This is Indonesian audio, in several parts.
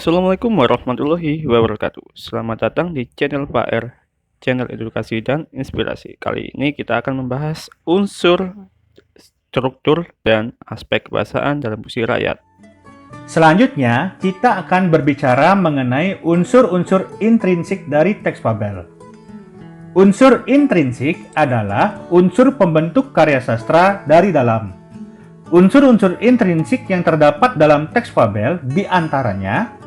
Assalamualaikum warahmatullahi wabarakatuh. Selamat datang di channel Pak R, channel edukasi dan inspirasi. Kali ini kita akan membahas unsur, struktur, dan aspek kebahasaan dalam puisi rakyat. Selanjutnya, kita akan berbicara mengenai unsur-unsur intrinsik dari teks fabel. Unsur intrinsik adalah unsur pembentuk karya sastra dari dalam. Unsur-unsur intrinsik yang terdapat dalam teks fabel diantaranya: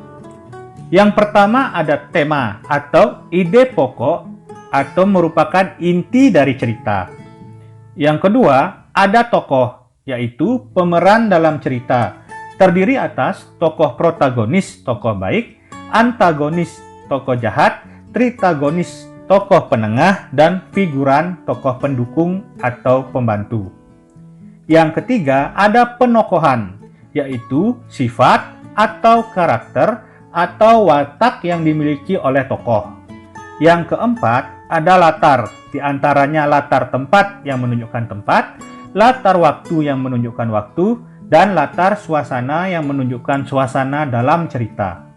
yang pertama ada tema atau ide pokok atau merupakan inti dari cerita. Yang kedua ada tokoh, yaitu pemeran dalam cerita. Terdiri atas tokoh protagonis, tokoh baik, antagonis, tokoh jahat, tritagonis, tokoh penengah, dan figuran, tokoh pendukung atau pembantu. Yang ketiga ada penokohan, yaitu sifat atau karakter atau watak yang dimiliki oleh tokoh. Yang keempat ada latar, diantaranya latar tempat yang menunjukkan tempat, latar waktu yang menunjukkan waktu, dan latar suasana yang menunjukkan suasana dalam cerita.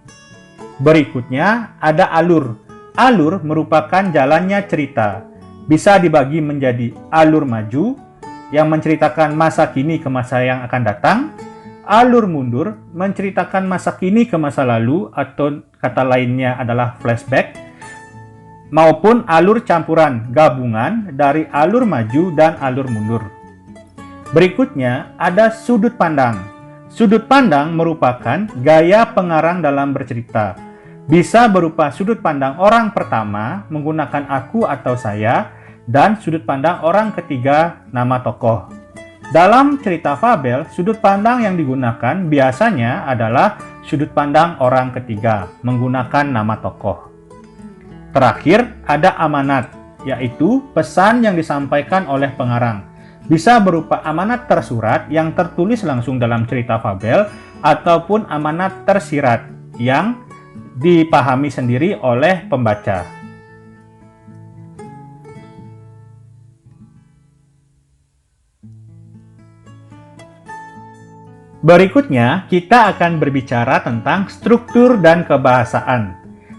Berikutnya ada alur. Alur merupakan jalannya cerita. Bisa dibagi menjadi alur maju yang menceritakan masa kini ke masa yang akan datang, alur mundur menceritakan masa kini ke masa lalu atau kata lainnya adalah flashback, maupun alur campuran gabungan dari alur maju dan alur mundur. Berikutnya ada sudut pandang. Sudut pandang merupakan gaya pengarang dalam bercerita. Bisa berupa sudut pandang orang pertama menggunakan aku atau saya, dan sudut pandang orang ketiga nama tokoh. Dalam cerita fabel, sudut pandang yang digunakan biasanya adalah sudut pandang orang ketiga menggunakan nama tokoh. Terakhir ada amanat, yaitu pesan yang disampaikan oleh pengarang. Bisa berupa amanat tersurat yang tertulis langsung dalam cerita fabel ataupun amanat tersirat yang dipahami sendiri oleh pembaca. Berikutnya, kita akan berbicara tentang struktur dan kebahasaan.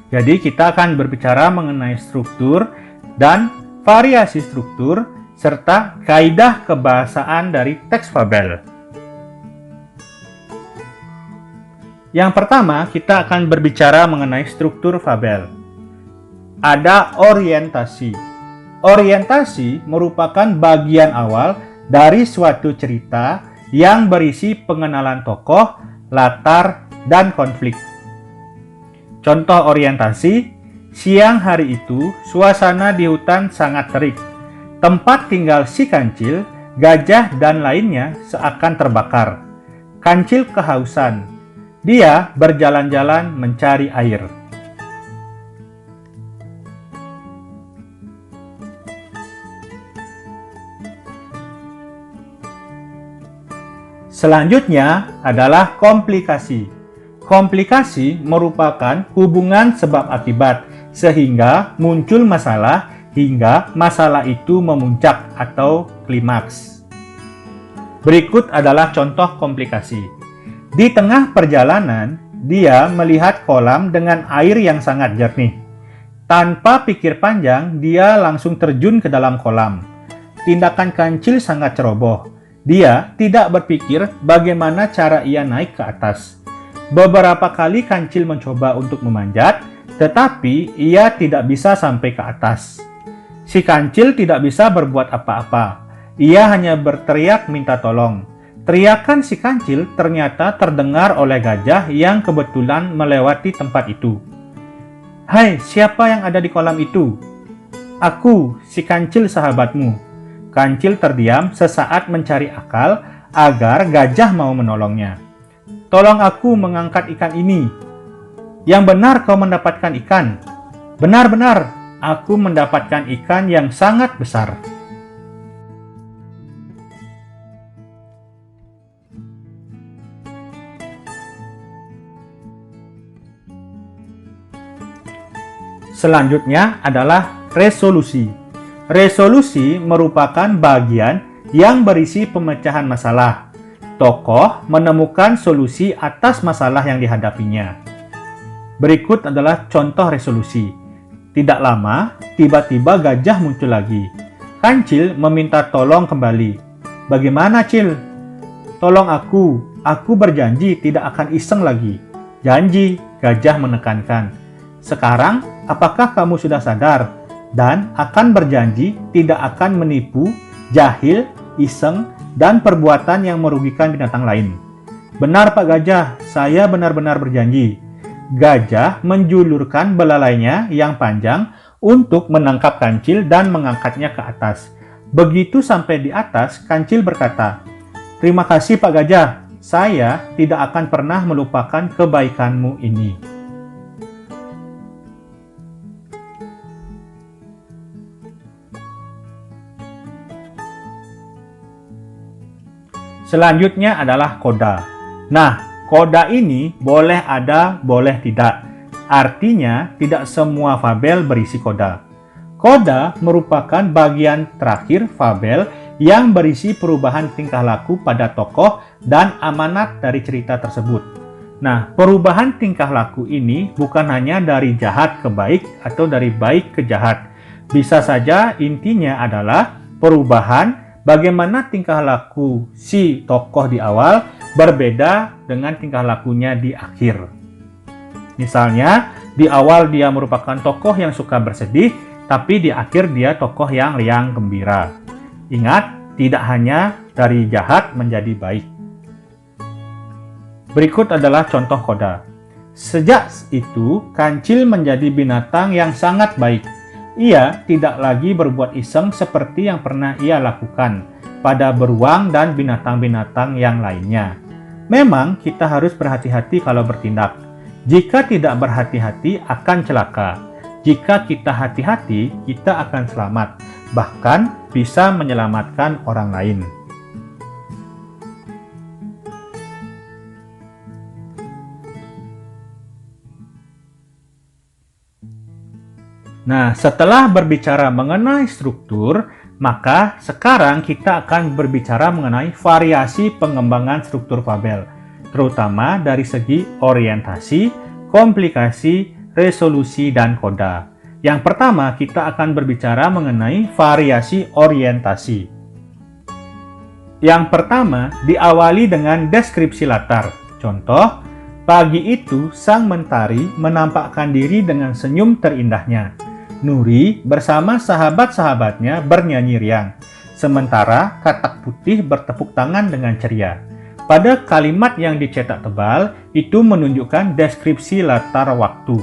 Jadi, kita akan berbicara mengenai struktur dan variasi struktur, serta kaidah kebahasaan dari teks fabel. Yang pertama, kita akan berbicara mengenai struktur fabel. Ada orientasi. Orientasi merupakan bagian awal dari suatu cerita yang berisi pengenalan tokoh, latar, dan konflik. Contoh orientasi: siang hari itu, suasana di hutan sangat terik. Tempat tinggal si kancil, gajah, dan lainnya seakan terbakar. Kancil kehausan. Dia berjalan-jalan mencari air. Selanjutnya adalah komplikasi. Komplikasi merupakan hubungan sebab akibat, sehingga muncul masalah hingga masalah itu memuncak atau klimaks. Berikut adalah contoh komplikasi. Di tengah perjalanan, dia melihat kolam dengan air yang sangat jernih. Tanpa pikir panjang, dia langsung terjun ke dalam kolam. Tindakan kancil sangat ceroboh. Dia tidak berpikir bagaimana cara ia naik ke atas. Beberapa kali kancil mencoba untuk memanjat, tetapi ia tidak bisa sampai ke atas. Si kancil tidak bisa berbuat apa-apa. Ia hanya berteriak minta tolong. Teriakan si kancil ternyata terdengar oleh gajah yang kebetulan melewati tempat itu. "Hai, siapa yang ada di kolam itu?" "Aku, si kancil sahabatmu." Kancil terdiam sesaat mencari akal agar gajah mau menolongnya. "Tolong aku mengangkat ikan ini." "Yang benar kau mendapatkan ikan." "Benar-benar, aku mendapatkan ikan yang sangat besar." Selanjutnya adalah resolusi. Resolusi merupakan bagian yang berisi pemecahan masalah. Tokoh menemukan solusi atas masalah yang dihadapinya. Berikut adalah contoh resolusi. Tidak lama, tiba-tiba gajah muncul lagi. Kancil meminta tolong kembali. Bagaimana, Cil? Tolong aku berjanji tidak akan iseng lagi. Janji, gajah menekankan. Sekarang, apakah kamu sudah sadar dan akan berjanji tidak akan menipu, jahil, iseng, dan perbuatan yang merugikan binatang lain? Benar, Pak Gajah, saya benar-benar berjanji. Gajah menjulurkan belalainya yang panjang untuk menangkap kancil dan mengangkatnya ke atas. Begitu sampai di atas, kancil berkata, "Terima kasih Pak Gajah, saya tidak akan pernah melupakan kebaikanmu ini." Selanjutnya adalah koda. Nah, koda ini boleh ada, boleh tidak. Artinya, tidak semua fabel berisi koda. Koda merupakan bagian terakhir fabel yang berisi perubahan tingkah laku pada tokoh dan amanat dari cerita tersebut. Nah, perubahan tingkah laku ini bukan hanya dari jahat ke baik atau dari baik ke jahat. Bisa saja intinya adalah perubahan bagaimana tingkah laku si tokoh di awal berbeda dengan tingkah lakunya di akhir. Misalnya, di awal dia merupakan tokoh yang suka bersedih, tapi di akhir dia tokoh yang riang gembira. Ingat, tidak hanya dari jahat menjadi baik. Berikut adalah contoh koda. Sejak itu, kancil menjadi binatang yang sangat baik. Ia tidak lagi berbuat iseng seperti yang pernah ia lakukan pada beruang dan binatang-binatang yang lainnya. Memang kita harus berhati-hati kalau bertindak. Jika tidak berhati-hati akan celaka. Jika kita hati-hati, kita akan selamat, bahkan bisa menyelamatkan orang lain. Nah, setelah berbicara mengenai struktur, maka sekarang kita akan berbicara mengenai variasi pengembangan struktur fabel, terutama dari segi orientasi, komplikasi, resolusi, dan koda. Yang pertama, kita akan berbicara mengenai variasi orientasi. Yang pertama, diawali dengan deskripsi latar. Contoh, pagi itu sang mentari menampakkan diri dengan senyum terindahnya. Nuri bersama sahabat-sahabatnya bernyanyi riang, sementara katak putih bertepuk tangan dengan ceria. Pada kalimat yang dicetak tebal, itu menunjukkan deskripsi latar waktu.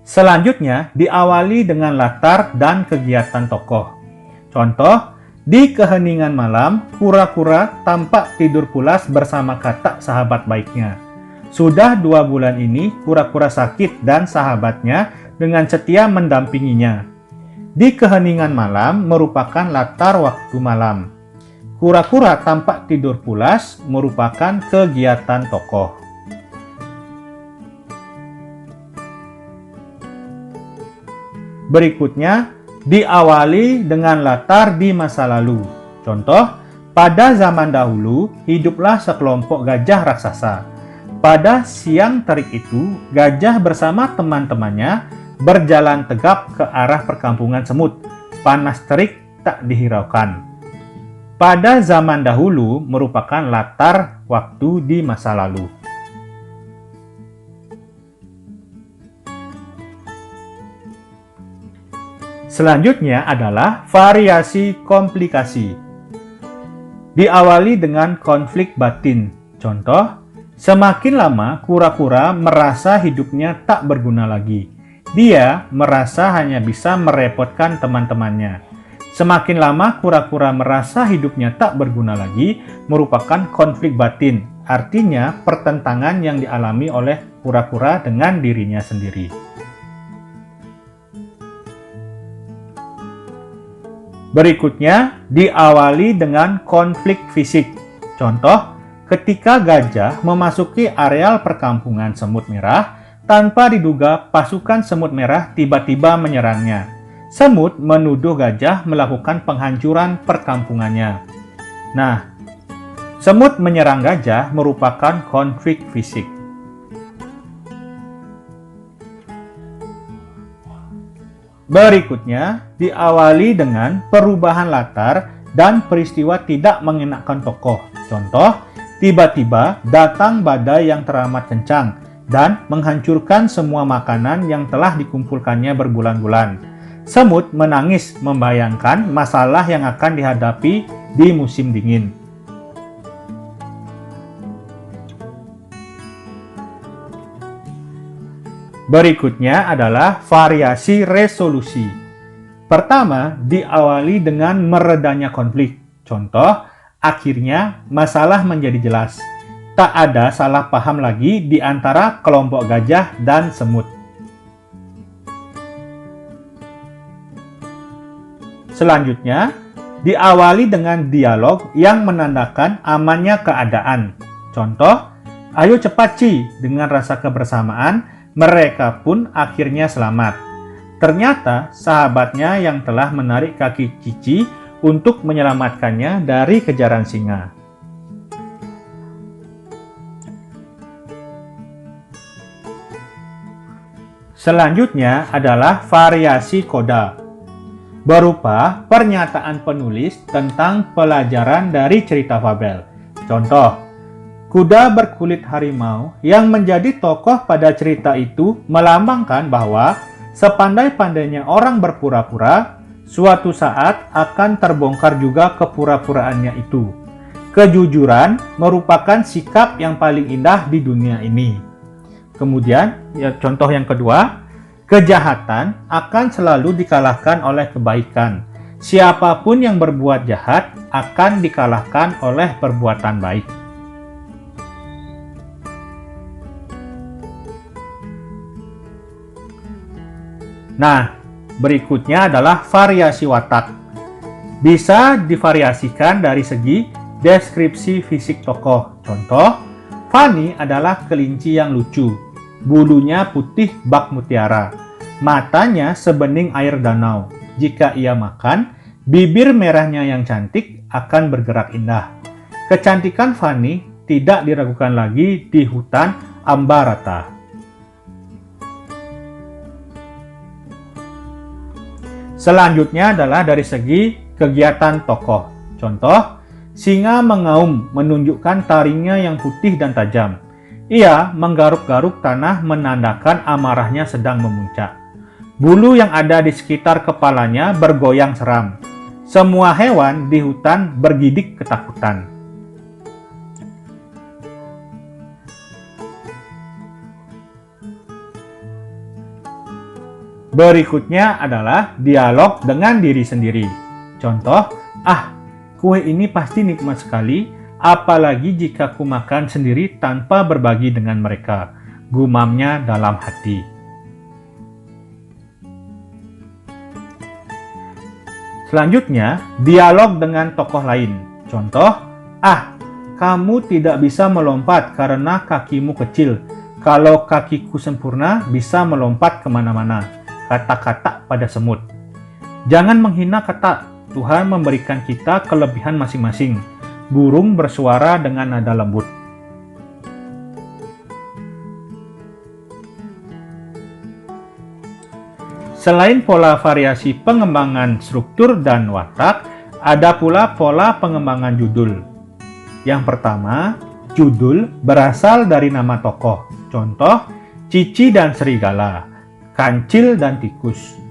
Selanjutnya, diawali dengan latar dan kegiatan tokoh. Contoh, di keheningan malam, kura-kura tampak tidur pulas bersama katak sahabat baiknya. Sudah 2 bulan ini, kura-kura sakit dan sahabatnya dengan setia mendampinginya. Di keheningan malam merupakan latar waktu malam. Kura-kura tampak tidur pulas merupakan kegiatan tokoh. Berikutnya, diawali dengan latar di masa lalu. Contoh, pada zaman dahulu, hiduplah sekelompok gajah raksasa. Pada siang terik itu, gajah bersama teman-temannya berjalan tegap ke arah perkampungan semut. Panas terik tak dihiraukan. Pada zaman dahulu merupakan latar waktu di masa lalu. Selanjutnya adalah variasi komplikasi. Diawali dengan konflik batin. Contoh, semakin lama kura-kura merasa hidupnya tak berguna lagi. Dia merasa hanya bisa merepotkan teman-temannya. Semakin lama kura-kura merasa hidupnya tak berguna lagi merupakan konflik batin. Artinya pertentangan yang dialami oleh kura-kura dengan dirinya sendiri. Berikutnya, diawali dengan konflik fisik. Contoh, ketika gajah memasuki areal perkampungan semut merah, tanpa diduga pasukan semut merah tiba-tiba menyerangnya. Semut menuduh gajah melakukan penghancuran perkampungannya. Nah, Semut menyerang gajah merupakan konflik fisik. Berikutnya, diawali dengan perubahan latar dan peristiwa tidak mengenakan tokoh. Contoh, tiba-tiba datang badai yang teramat kencang dan menghancurkan semua makanan yang telah dikumpulkannya berbulan-bulan. Semut menangis membayangkan masalah yang akan dihadapi di musim dingin. Berikutnya adalah variasi resolusi. Pertama, diawali dengan meredanya konflik. Contoh, akhirnya masalah menjadi jelas. Tak ada salah paham lagi di antara kelompok gajah dan semut. Selanjutnya, diawali dengan dialog yang menandakan amannya keadaan. Contoh, ayo cepat Ci, dengan rasa kebersamaan, mereka pun akhirnya selamat. Ternyata sahabatnya yang telah menarik kaki Cici untuk menyelamatkannya dari kejaran singa. Selanjutnya adalah variasi koda, berupa pernyataan penulis tentang pelajaran dari cerita fabel. Contoh, kuda berkulit harimau yang menjadi tokoh pada cerita itu melambangkan bahwa sepandai-pandainya orang berpura-pura, suatu saat akan terbongkar juga kepura-puraannya itu. Kejujuran merupakan sikap yang paling indah di dunia ini. Kemudian, contoh yang kedua, kejahatan akan selalu dikalahkan oleh kebaikan. Siapapun yang berbuat jahat akan dikalahkan oleh perbuatan baik. Nah, berikutnya adalah variasi watak. Bisa divariasikan dari segi deskripsi fisik tokoh. Contoh, Fanny adalah kelinci yang lucu. Bulunya putih bak mutiara. Matanya sebening air danau. Jika ia makan, bibir merahnya yang cantik akan bergerak indah. Kecantikan Fanny tidak diragukan lagi di hutan Ambarata. Selanjutnya adalah dari segi kegiatan tokoh. Contoh, singa mengaum menunjukkan taringnya yang putih dan tajam. Ia menggaruk-garuk tanah menandakan amarahnya sedang memuncak. Bulu yang ada di sekitar kepalanya bergoyang seram. Semua hewan di hutan bergidik ketakutan. Berikutnya adalah dialog dengan diri sendiri. Contoh, kue ini pasti nikmat sekali, apalagi jika ku makan sendiri tanpa berbagi dengan mereka, gumamnya dalam hati. Selanjutnya, dialog dengan tokoh lain. Contoh, kamu tidak bisa melompat karena kakimu kecil. Kalau kakiku sempurna, bisa melompat kemana-mana. Kata-kata pada semut. Jangan menghina kata, Tuhan memberikan kita kelebihan masing-masing. Burung bersuara dengan nada lembut. Selain pola variasi pengembangan struktur dan watak, ada pula pola pengembangan judul. Yang pertama, judul berasal dari nama tokoh. Contoh, Cici dan Serigala, Kancil dan Tikus.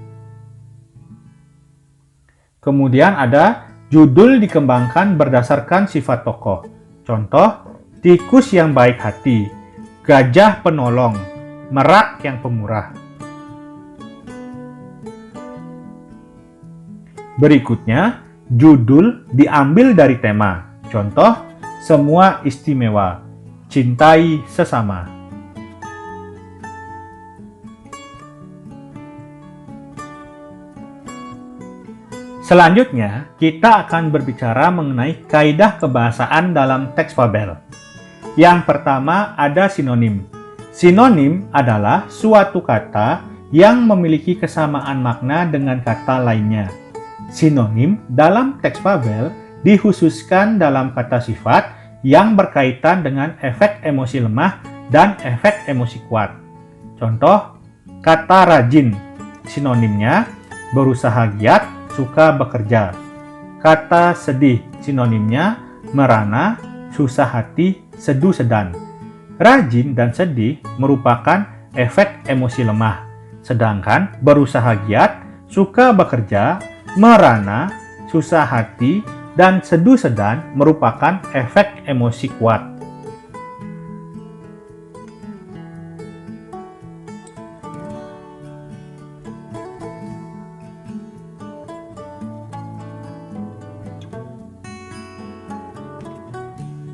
Kemudian ada judul dikembangkan berdasarkan sifat tokoh. Contoh, Tikus yang baik hati, Gajah penolong, Merak yang pemurah. Berikutnya, judul diambil dari tema. Contoh, Semua istimewa, Cintai sesama. Selanjutnya, kita akan berbicara mengenai kaidah kebahasaan dalam teks fabel. Yang pertama ada sinonim. Sinonim adalah suatu kata yang memiliki kesamaan makna dengan kata lainnya. Sinonim dalam teks fabel dikhususkan dalam kata sifat yang berkaitan dengan efek emosi lemah dan efek emosi kuat. Contoh, kata rajin, sinonimnya berusaha giat, suka bekerja. Kata sedih, sinonimnya merana, susah hati, sedu sedan. Rajin dan sedih merupakan efek emosi lemah, sedangkan berusaha giat, suka bekerja, merana, susah hati, dan sedu sedan merupakan efek emosi kuat.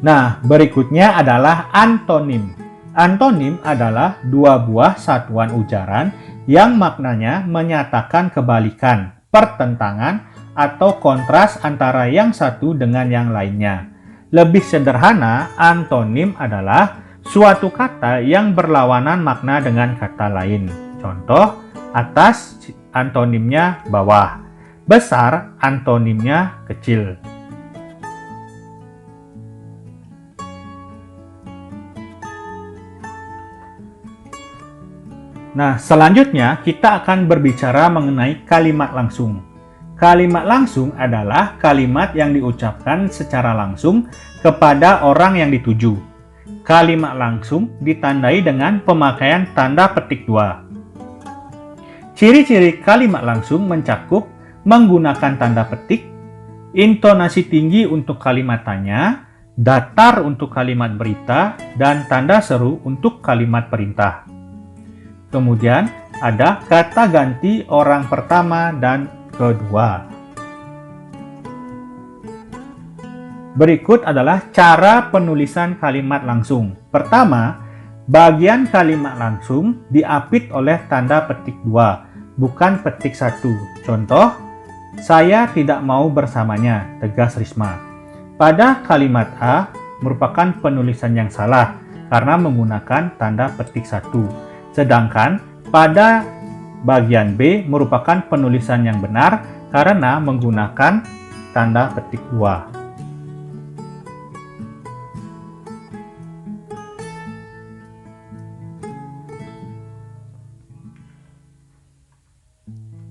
Nah, berikutnya adalah antonim. Antonim adalah dua buah satuan ujaran yang maknanya menyatakan kebalikan, pertentangan, atau kontras antara yang satu dengan yang lainnya. Lebih sederhana, antonim adalah suatu kata yang berlawanan makna dengan kata lain. Contoh, atas antonimnya bawah, besar antonimnya kecil. Nah, selanjutnya kita akan berbicara mengenai kalimat langsung. Kalimat langsung adalah kalimat yang diucapkan secara langsung kepada orang yang dituju. Kalimat langsung ditandai dengan pemakaian tanda petik dua. Ciri-ciri kalimat langsung mencakup menggunakan tanda petik, intonasi tinggi untuk kalimat tanya, datar untuk kalimat berita, dan tanda seru untuk kalimat perintah. Kemudian ada kata ganti orang pertama dan kedua. Berikut adalah cara penulisan kalimat langsung. Pertama, bagian kalimat langsung diapit oleh tanda petik 2, bukan petik 1. Contoh, saya tidak mau bersamanya, tegas Risma. Pada kalimat A merupakan penulisan yang salah karena menggunakan tanda petik 1. Sedangkan pada bagian B merupakan penulisan yang benar karena menggunakan tanda petik 2.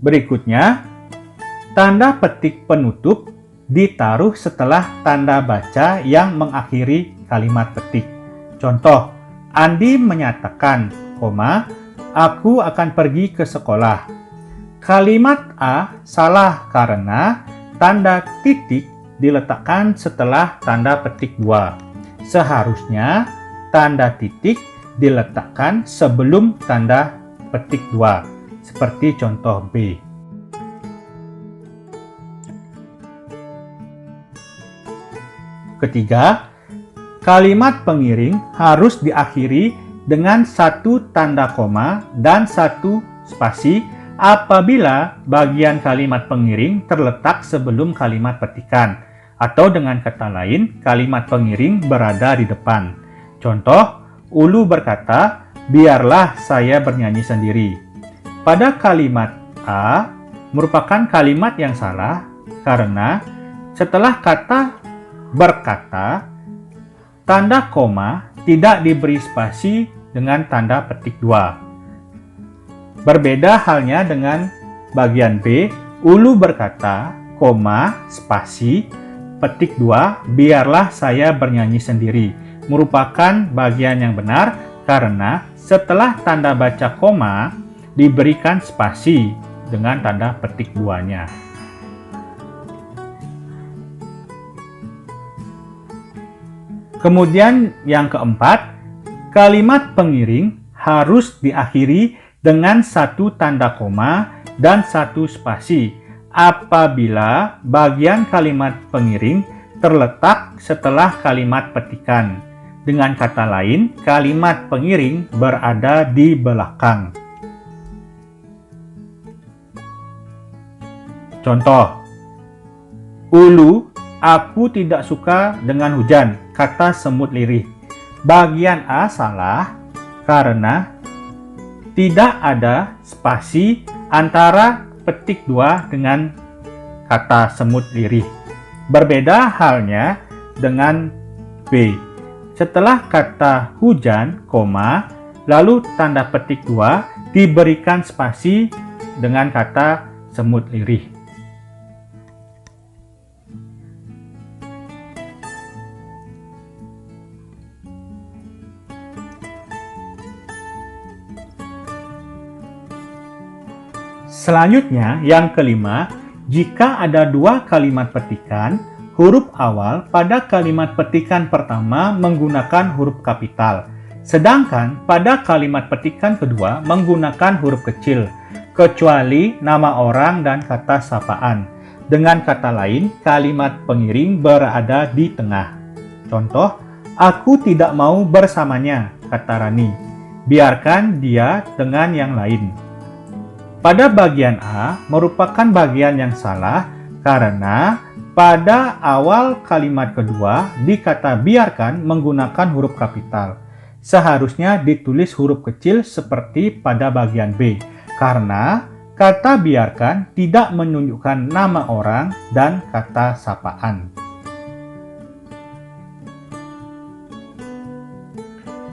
Berikutnya, tanda petik penutup ditaruh setelah tanda baca yang mengakhiri kalimat petik. Contoh, Andi menyatakan, aku akan pergi ke sekolah. Kalimat A salah karena tanda titik diletakkan setelah tanda petik 2. Seharusnya tanda titik diletakkan sebelum tanda petik 2, seperti contoh B. Ketiga, kalimat pengiring harus diakhiri dengan satu tanda koma dan satu spasi apabila bagian kalimat pengiring terletak sebelum kalimat petikan, atau dengan kata lain, kalimat pengiring berada di depan. Contoh, Ulu berkata, biarlah saya bernyanyi sendiri. Pada kalimat A merupakan kalimat yang salah karena setelah kata berkata, tanda koma tidak diberi spasi dengan tanda petik 2. Berbeda halnya dengan bagian B, Ulu berkata, spasi, petik 2, biarlah saya bernyanyi sendiri, merupakan bagian yang benar karena setelah tanda baca koma diberikan spasi dengan tanda petik 2-nya. Kemudian yang keempat, kalimat pengiring harus diakhiri dengan satu tanda koma dan satu spasi apabila bagian kalimat pengiring terletak setelah kalimat petikan. Dengan kata lain, kalimat pengiring berada di belakang. Contoh, Ulu, aku tidak suka dengan hujan, kata semut lirih. Bagian A salah karena tidak ada spasi antara petik 2 dengan kata semut lirih. Berbeda halnya dengan B. Setelah kata hujan, koma, lalu tanda petik 2 diberikan spasi dengan kata semut lirih. Selanjutnya, yang kelima, jika ada dua kalimat petikan, huruf awal pada kalimat petikan pertama menggunakan huruf kapital, sedangkan pada kalimat petikan kedua menggunakan huruf kecil, kecuali nama orang dan kata sapaan. Dengan kata lain, kalimat pengiring berada di tengah. Contoh, aku tidak mau bersamanya, kata Rani. Biarkan dia dengan yang lain. Pada bagian A merupakan bagian yang salah karena pada awal kalimat kedua di kata biarkan menggunakan huruf kapital. Seharusnya ditulis huruf kecil seperti pada bagian B karena kata biarkan tidak menunjukkan nama orang dan kata sapaan.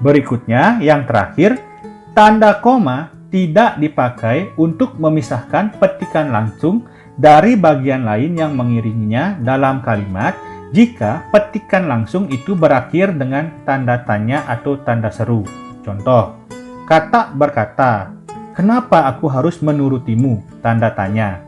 Berikutnya yang terakhir, tanda koma tidak dipakai untuk memisahkan petikan langsung dari bagian lain yang mengiringinya dalam kalimat jika petikan langsung itu berakhir dengan tanda tanya atau tanda seru. Contoh, kata berkata, kenapa aku harus menurutimu? Tanda tanya.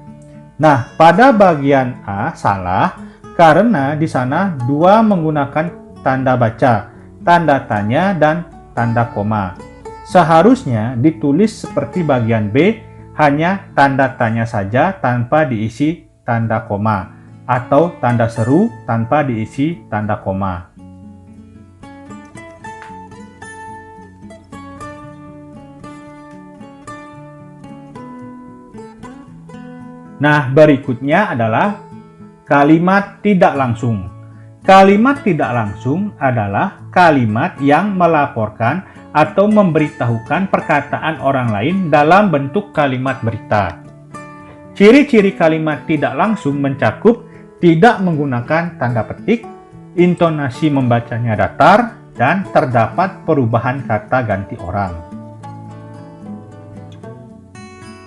Nah, pada bagian A salah karena di sana dua menggunakan tanda baca, tanda tanya, dan tanda koma. Seharusnya ditulis seperti bagian B, hanya tanda tanya saja tanpa diisi tanda koma, atau tanda seru tanpa diisi tanda koma. Nah, berikutnya adalah kalimat tidak langsung. Kalimat tidak langsung adalah kalimat yang melaporkan atau memberitahukan perkataan orang lain dalam bentuk kalimat berita. Ciri-ciri kalimat tidak langsung mencakup tidak menggunakan tanda petik, intonasi membacanya datar, dan terdapat perubahan kata ganti orang.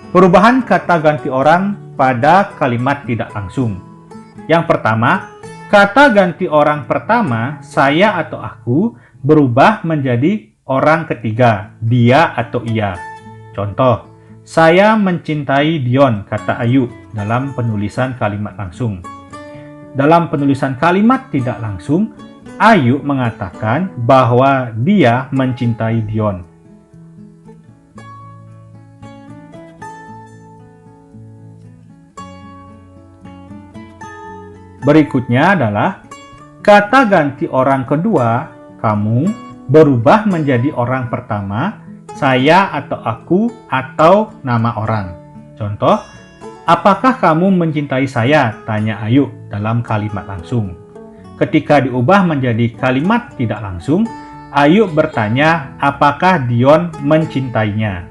Perubahan kata ganti orang pada kalimat tidak langsung. Yang pertama, kata ganti orang pertama, saya atau aku, berubah menjadi orang ketiga, dia atau ia. Contoh, saya mencintai Dion, kata Ayu dalam penulisan kalimat langsung. Dalam penulisan kalimat tidak langsung, Ayu mengatakan bahwa dia mencintai Dion. Berikutnya adalah kata ganti orang kedua, kamu, berubah menjadi orang pertama, saya atau aku, atau nama orang. Contoh, apakah kamu mencintai saya? Tanya Ayu dalam kalimat langsung. Ketika diubah menjadi kalimat tidak langsung, Ayu bertanya apakah Dion mencintainya.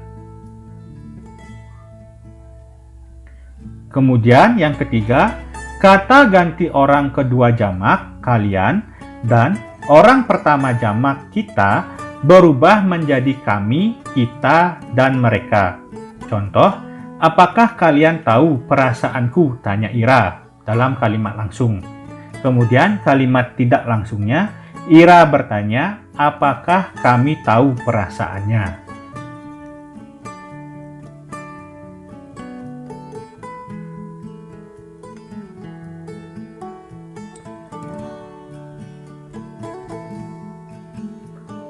Kemudian yang ketiga, kata ganti orang kedua jamak, kalian, dan orang pertama jamak kita berubah menjadi kami, kita, dan mereka. Contoh, apakah kalian tahu perasaanku? Tanya Ira dalam kalimat langsung. Kemudian kalimat tidak langsungnya, Ira bertanya, apakah kami tahu perasaannya?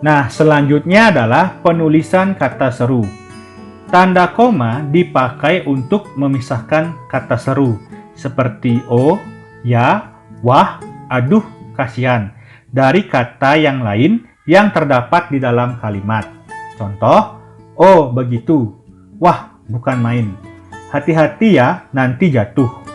Nah, selanjutnya adalah penulisan kata seru. Tanda koma dipakai untuk memisahkan kata seru, seperti oh, ya, wah, aduh, kasihan, dari kata yang lain yang terdapat di dalam kalimat. Contoh, oh begitu, wah bukan main, hati-hati ya nanti jatuh.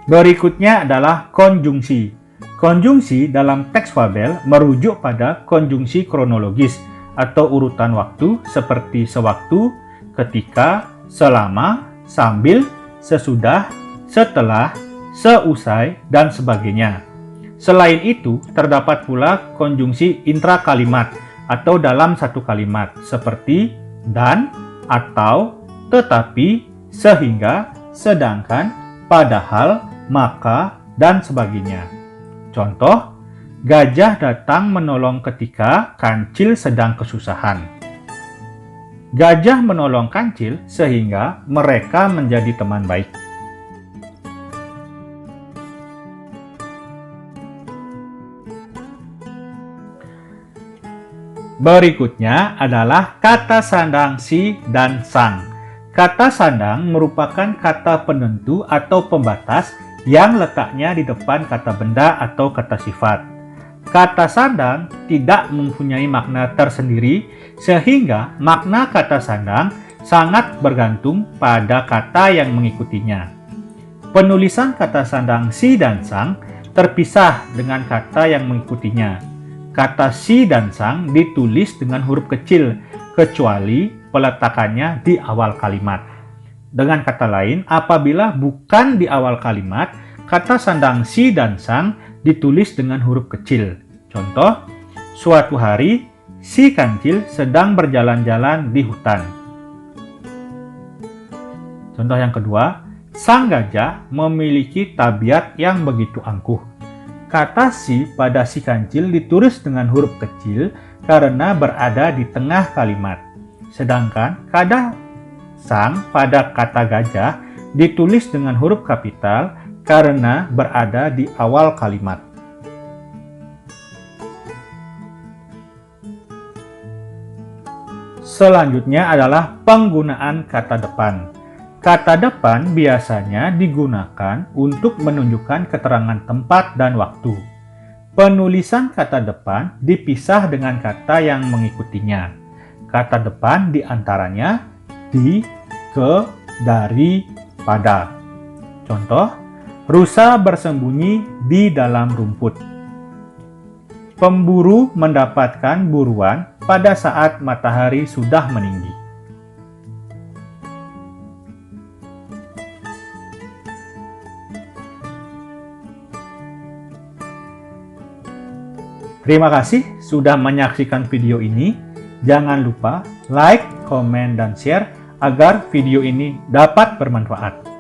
Berikutnya adalah konjungsi. Konjungsi dalam teks fabel merujuk pada konjungsi kronologis atau urutan waktu seperti sewaktu, ketika, selama, sambil, sesudah, setelah, seusai, dan sebagainya. Selain itu, terdapat pula konjungsi intrakalimat atau dalam satu kalimat seperti dan, atau, tetapi, sehingga, sedangkan, padahal, maka, dan sebagainya. Contoh, gajah datang menolong ketika kancil sedang kesusahan. Gajah menolong kancil sehingga mereka menjadi teman baik. Berikutnya adalah kata sandang si dan sang. Kata sandang merupakan kata penentu atau pembatas yang letaknya di depan kata benda atau kata sifat. Kata sandang tidak mempunyai makna tersendiri, sehingga makna kata sandang sangat bergantung pada kata yang mengikutinya. Penulisan kata sandang si dan sang terpisah dengan kata yang mengikutinya. Kata si dan sang ditulis dengan huruf kecil, kecuali peletakannya di awal kalimat. Dengan kata lain, apabila bukan di awal kalimat, kata sandang si dan sang ditulis dengan huruf kecil. Contoh, suatu hari si kancil sedang berjalan-jalan di hutan. Contoh yang kedua, sang gajah memiliki tabiat yang begitu angkuh. Kata si pada si kancil ditulis dengan huruf kecil karena berada di tengah kalimat. Sedangkan kata sang pada kata gajah ditulis dengan huruf kapital karena berada di awal kalimat. Selanjutnya adalah penggunaan kata depan. Kata depan biasanya digunakan untuk menunjukkan keterangan tempat dan waktu. Penulisan kata depan dipisah dengan kata yang mengikutinya. Kata depan diantaranya di, ke, dari, pada. Contoh, rusa bersembunyi di dalam rumput. Pemburu mendapatkan buruan pada saat matahari sudah meninggi. Terima kasih sudah menyaksikan video ini. Jangan lupa like, komen, dan share agar video ini dapat bermanfaat.